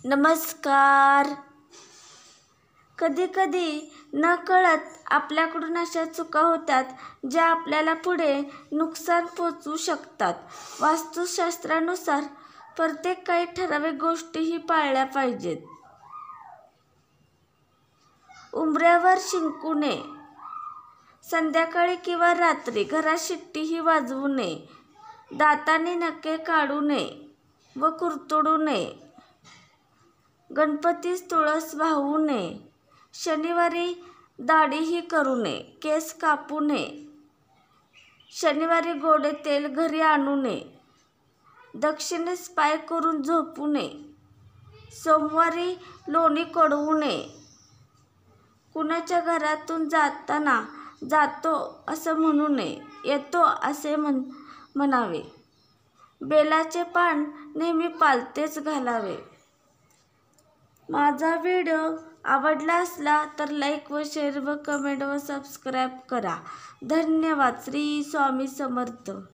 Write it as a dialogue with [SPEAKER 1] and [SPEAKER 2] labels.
[SPEAKER 1] नमस्कार. कधी-कधी नकळत आपल्याकडून अशा चुका होतात ज्या आपल्याला पुढे नुकसान पोहोचवू शकतात. वास्तुशास्त्रानुसार प्रत्येक काही ठराविक गोष्टीही पाळल्या पाहिजेत. उंबऱ्यावर शिंकू नये. संध्याकाळी किंवा रात्री घरात शिट्टीही वाजवू नये. दातांनी नखे काढू नये व कुरतडू नये. गणपतीस तुळस वाहू नये. शनिवारी दाढीही करू नये. केस कापू नये. शनिवारी गोडे तेल घरी आणू नये. दक्षिणेस पाय करून झोपू नये. सोमवारी लोणी कडवू नये. कुणाच्या घरातून जाताना जातो असं म्हणू नये, येतो असे म्हणावे. बेलाचे पान नेहमी पालथेच घालावे. माझा व्हिडिओ आवडला असला तर लाईक व शेअर व कमेंट व सबस्क्राईब करा. धन्यवाद. श्री स्वामी समर्थ.